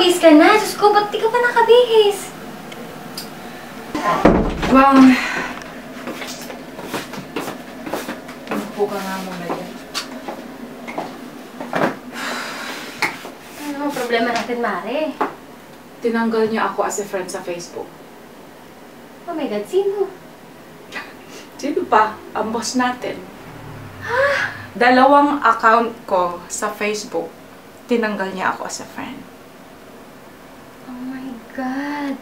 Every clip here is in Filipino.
nakabihis ka na. Diyos ko, ba't di ka pa nakabihis? Well, po ka nga muna dyan. Ano ang problema natin, Mare? Tinanggal niya ako as a friend sa Facebook. Oh my God, sino? Sino pa? Ang boss natin. Dalawang account ko sa Facebook, tinanggal niya ako as a friend. Oh my God.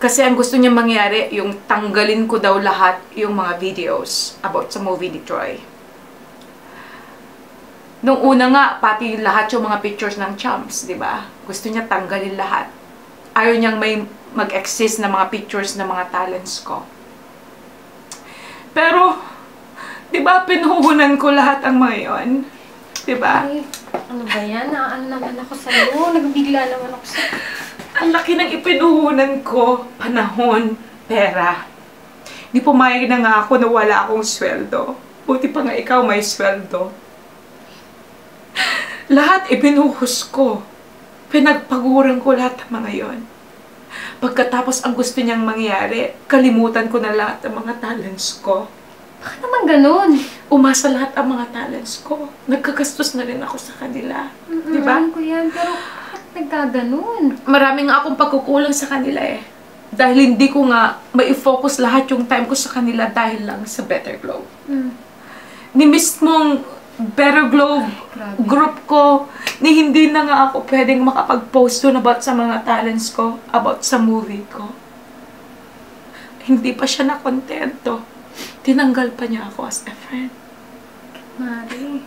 Kasi ang gusto niya mangyari, yung tanggalin ko daw lahat yung mga videos about sa movie ni Troy. Nung una nga, pati lahat yung mga pictures ng chumps, di ba? Gusto niya tanggalin lahat. Ayaw niyang may mag-exist na mga pictures ng mga talents ko. Pero, di ba, pinuhunan ko lahat ang mga yun? Di ba? Ay, ano ba yan? Naano naman ako sa'yo? Nagbigla naman ako sa'yo. Ang laki ng ipinuhunan ko, panahon, pera. Di pumayag na nga ako na wala akong sweldo. Buti pa nga ikaw may sweldo. Lahat ibinuhos ko. Pinagpaguran ko lahat ng mga yon. Pagkatapos ang gusto niyang mangyari, kalimutan ko na lahat ng mga talents ko. Bakit naman ganun? Umasa lahat ang mga talents ko. Nagkagastos na rin ako sa kanila. Di ba? Alam ko yan, pero bakit nagkaganon? Maraming nga akong pagkukulang sa kanila eh. Dahil hindi ko nga mai-focus lahat yung time ko sa kanila dahil lang sa Better Glow. Ni mismong Better Glow group ko, ni hindi na nga ako pwedeng makapag-post doon about sa mga talents ko, about sa movie ko. Hindi pa siya nakontento. Tinanggal pa niya ako as a friend. Mari.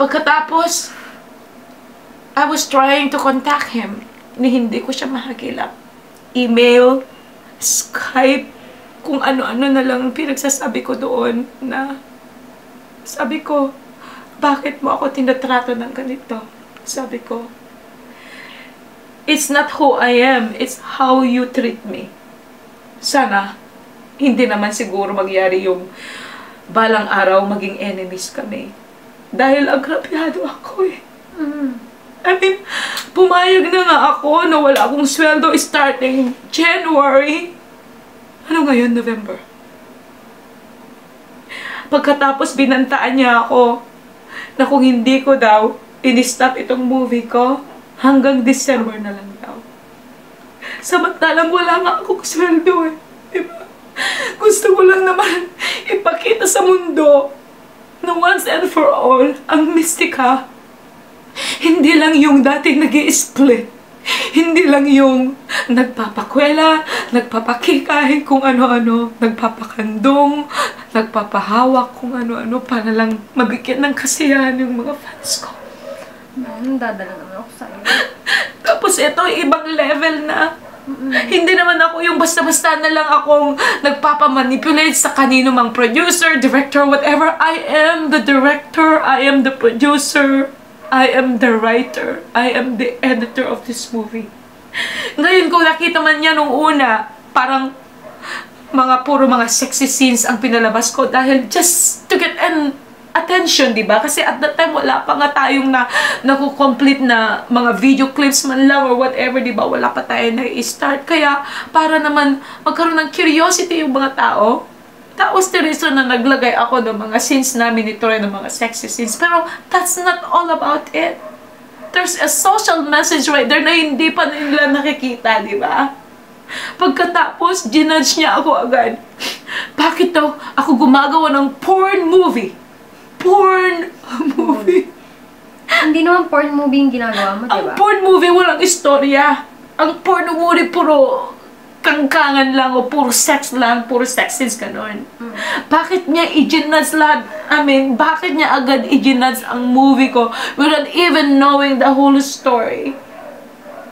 Pagkatapos, I was trying to contact him. Ni hindi ko siya mahagilap. Email, Skype, kung ano-ano na lang pinagsasabi ko doon na sabi ko, bakit mo ako tinatrato ng ganito? Sabi ko, it's not who I am, it's how you treat me. Sana, hindi naman siguro magyari yung balang araw maging enemies kami. Dahil agrabyado ako eh. I mean, pumayag na nga ako na wala akong sweldo starting January. Ano ngayon, November? Pagkatapos binantaan niya ako na kung hindi ko daw in-stop itong movie ko, hanggang December na lang daw. Samantalang wala nga akong sweldo eh. Diba? Gusto ko lang naman ipakita sa mundo na once and for all, ang Mystica, hindi lang yung dating nag-i-split. Hindi lang yung nagpapakwela, nagpapakikay kung ano-ano, nagpapakandong, nagpapahawak kung ano-ano para lang mabigyan ng kasiyahan yung mga fans ko. Dadala naman ako sa'yo. Tapos ito, ibang level na. Hindi naman ako yung basta-basta na lang akong nagpapamanipulate sa kanino mang producer, director, whatever. I am the director, I am the producer, I am the writer, I am the editor of this movie. Ngayon kung nakita man niya nung una, parang puro mga sexy scenes ang pinalabas ko dahil just to get an attention, di ba? Kasi at that time, wala pa nga tayong nakukomplete na mga video clips man lang or whatever, di ba? Wala pa tayo na-i-start. Kaya, para naman magkaroon ng curiosity yung mga tao, that was the reason na naglagay ako ng mga scenes namin ni Troy, ng mga sexy scenes. Pero, that's not all about it. There's a social message right there na hindi pa nila nakikita, di ba? Pagkatapos, ginudge niya ako agad. Bakit daw ako gumagawa ng porn movie? Porn movie. Hindi naman porn movie yung ginagawa mo, diba? Ang porn movie walang istorya. Ang porn movie puro kangkangan lang o puro sex lang, puro sex scenes ganun. Bakit niya i-ginudge lahat? I mean, bakit niya agad i-ginudge ang movie ko without even knowing the whole story?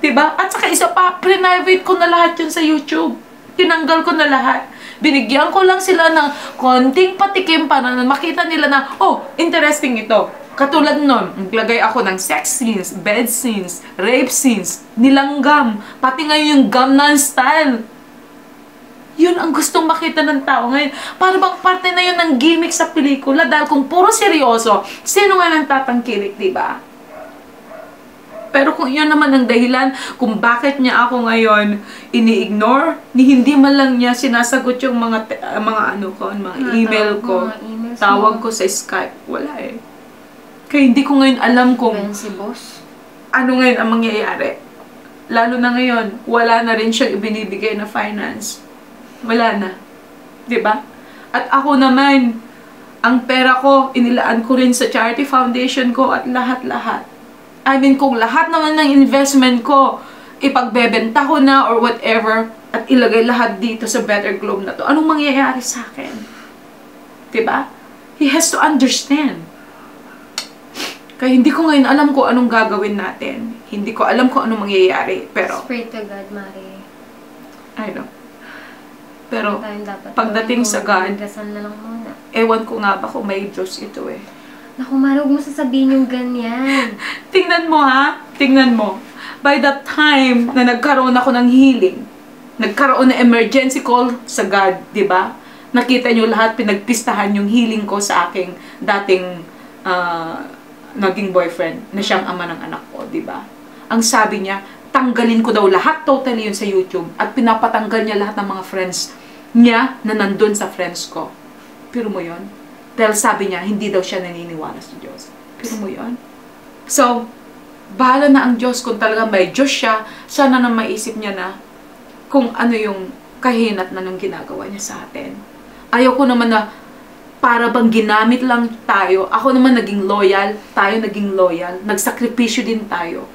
Diba? At saka isa pa, private ko na lahat yun sa YouTube. Tinanggal ko na lahat. Binigyan ko lang sila ng konting patikim para makita nila na, oh, interesting ito. Katulad nun, naglagay ako ng sex scenes, bed scenes, rape scenes, nilanggam, pati ngayon yung Gangnam Style. Yun ang gustong makita ng tao ngayon. Para bang parte na yun ng gimmick sa pelikula dahil kung puro seryoso, sino nga nang tatangkilik, diba? Pero kung yun naman ang dahilan kung bakit niya ako ngayon ini-ignore, ni hindi man lang niya sinasagot yung mga mga email ko, tawag ko sa Skype, wala eh. Kaya hindi ko ngayon alam kung si boss. ano ngayon ang mangyayari. Lalo na ngayon, wala na rin siyang ibinibigay na finance. Wala na. 'Di ba? At ako naman, ang pera ko, inilaan ko rin sa charity foundation ko at lahat-lahat. I mean, kung lahat naman ng investment ko, ipagbebenta ko na or whatever, at ilagay lahat dito sa Better Globe na to, anong mangyayari sa akin? Diba? He has to understand. Kaya hindi ko ngayon alam kung anong gagawin natin. Hindi ko alam kung anong mangyayari. Pero, pray to God, Mari. I know. Pero, pagdating sa God, na lang muna. ewan ko nga ba kung may Diyos ito eh. Naku, Mari, huwag mo sasabihin yung ganyan. Tingnan mo ha, tingnan mo. By the time na nagkaroon ako ng healing, nagkaroon ng emergency call sa God, di ba? Nakita nyo lahat, pinagpistahan yung healing ko sa aking dating naging boyfriend na siyang ama ng anak ko, di ba? Ang sabi niya, tanggalin ko daw lahat totally yun sa YouTube at pinapatanggal niya lahat ng mga friends niya na nandun sa friends ko. Pero mo yun? Dahil sabi niya, hindi daw siya naniniwala sa Diyos. Pero mo yun? So, bahala na ang Diyos kung talagang may Diyos siya, sana na maisip niya na kung ano yung kahinat na nung ginagawa niya sa atin. Ayoko naman na para bang ginamit lang tayo. Ako naman naging loyal, tayo naging loyal, nagsakripisyo din tayo.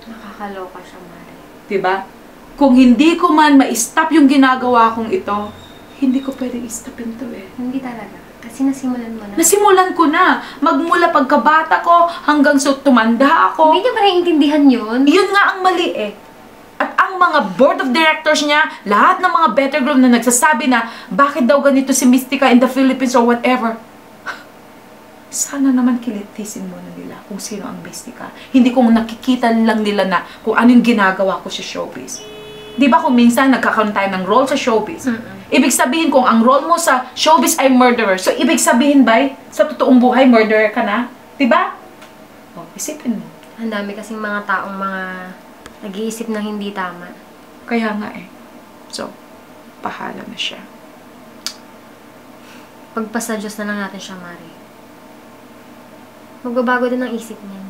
Nakakaloka siya, Mari. Diba? Kung hindi ko man ma-stop yung ginagawa kong ito, hindi ko pwedeng i-stopin to eh. Hindi talaga. Kasi nasimulan mo na. Nasimulan ko na. Magmula pagkabata ko hanggang sa tumanda ako. Hindi niya ba naiintindihan yun? Yun nga ang mali eh. At ang mga board of directors niya, lahat ng mga Better Globe na nagsasabi na bakit daw ganito si Mystica in the Philippines or whatever. Sana naman kilitisin mo na nila kung sino ang Mystica. Hindi kung nakikita lang nila na kung anong ginagawa ko sa showbiz. Di ba kung minsan nagkakaroon tayo ng role sa showbiz? Ibig sabihin kung ang role mo sa showbiz ay murderer. So, ibig sabihin ba, sa totoong buhay, murderer ka na? Di ba? O, isipin mo. Ang dami kasing mga taong mga nag-iisip na hindi tama. Kaya nga eh. So, pahala na siya. Pagpasa Diyos na lang natin siya, Mari. Magbabago din ang isip niya.